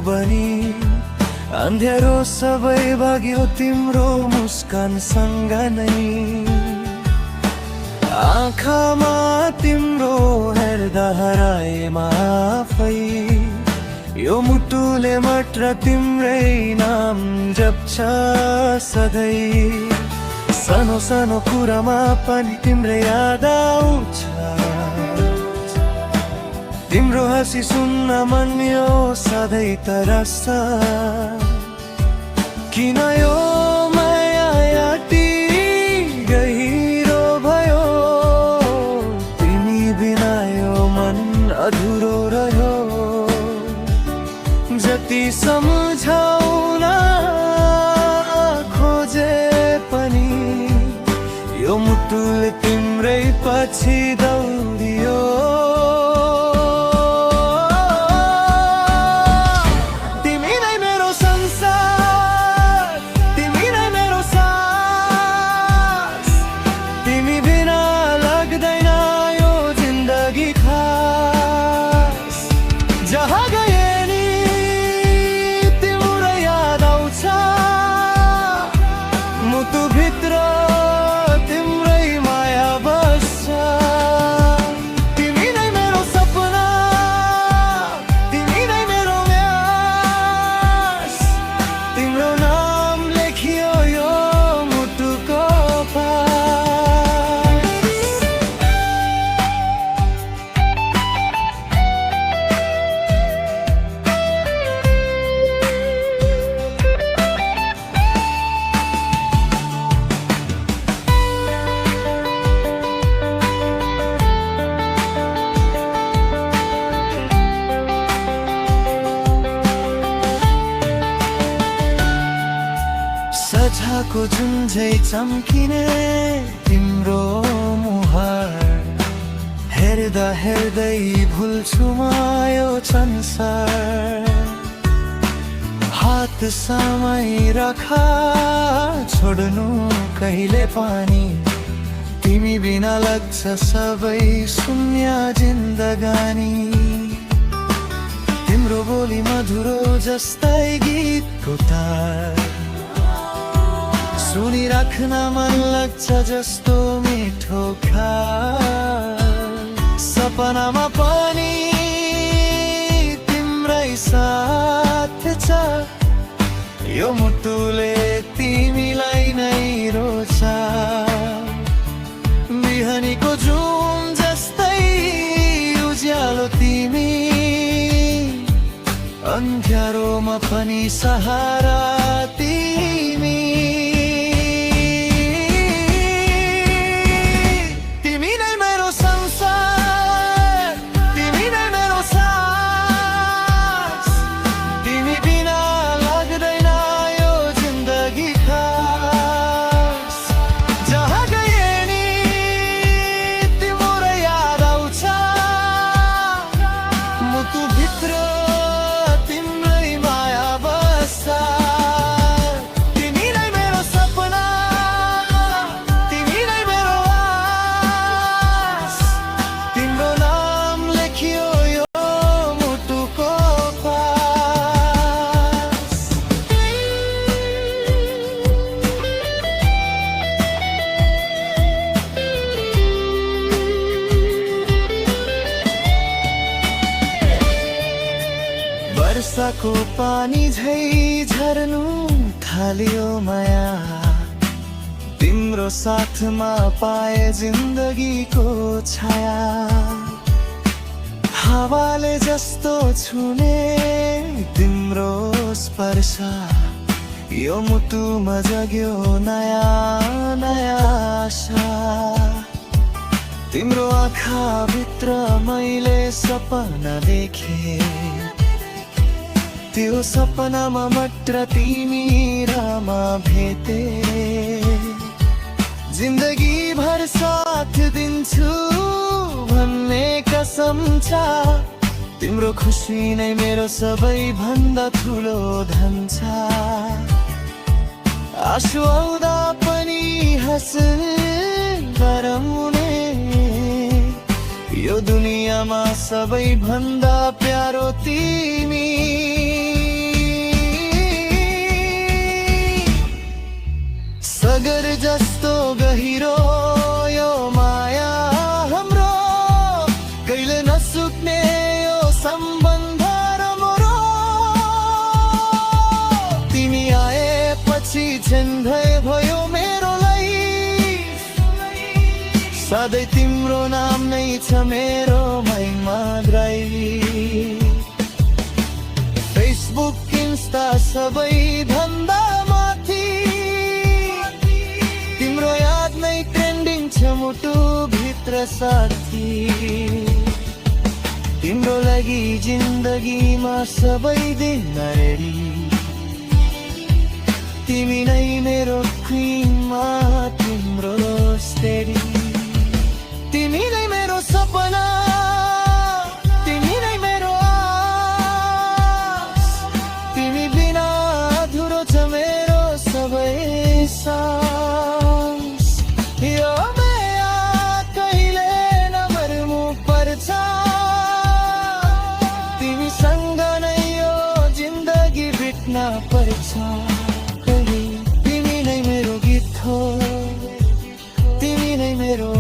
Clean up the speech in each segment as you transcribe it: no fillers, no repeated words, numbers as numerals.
बनी अन्धेरो सबै भाग्यो तिम्रो मुस्कानसँग नै। आँखामा तिम्रो हेर्दा हराए आफै, यो मुटुले मात्र तिम्रै नाम जप्छ सधैँ। सानो सानो कुरामा पनि तिम्रै याद आउँछ, तिम्रो हाँसी सुन्न मन यो सधैँ तरस। किन यो माया याटी गहिरो भयो, तिमी बिना यो मन अधुरो रह्यो। जति सम्झाउन खोजे पनि यो मुटुले तिम्रै पछि दौडियो। सजाको जुनझै चम्किने तिम्रो मुहार हेर्दा हेर्दै भुल्छु म यो संसार। हात समाई राख छोड्नु कहिले पानी, तिमी बिना लाग्छ सबै शून्य जिन्दगानी। तिम्रो बोली मधुरो जस्तै गीतको तार, सुनिराख्न मन लाग्छ जस्तो मिठो खार। सपनामा पनि तिम्रै साथ छ, यो मुटुले तिमीलाई नै रोज्छ। बिहानीको जुन जस्तै उज्यालो तिमी, अन्ध्यारोमा पनि सहारा तिमी। वर्षाको पानी झै झर्नु थाल्यो माया, तिम्रो साथमा पाए जिन्दगीको छाया। हावाले जस्तो छुने तिम्रो स्पर्श, यो मुटुमा जग्यो नयाँ नयाँ आशा। तिम्रो आँखा भित्र मैले सपना देखे, त्यो सपनामा मात्र तिमी र म भेटे। जिन्दगी भर साथ दिन्छु भन्ने कसम छ, तिम्रो खुसी नै मेरो सबै भन्दा ठुलो धन छ। आँसु आउँदा पनि हाँस्ने गराउने, यो दुनियाँमा सबै भन्दा प्यारो तिमी। सधैँ तिम्रो नाम नै छ मेरो माइमा ड्राइभ फेसबुक इन्स्टा सबै भन्दा माथि तिम्रो याद नै ट्रेन्डिङ छ मुटु भित्र साथी तिम्रो लागि जिन्दगीमा सबै दिन रेडी तिमी नै मेरो क्वीनमा तिम्रो स्टेडी तिमी नै मेरो सपना तिमी नै मेरो आस तिमी बिना अधुरो छ मेरो सबै सास यो माया कहिले नमर्नु पर्छ तिमीसँग नै यो जिन्दगी बित्न पर्छ तिमी नै मेरो गीत हो तिमी नै मेरो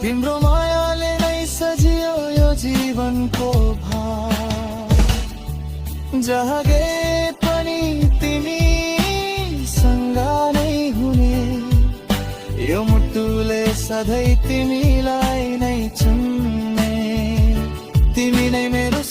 तिम्रो मायाले नै सजियो यो जीवनको भार जहाँ गए पनि तिमीसँग नै हुने यो मुटुले सधैँ तिमीलाई नै चुन्ने तिमी नै मेरो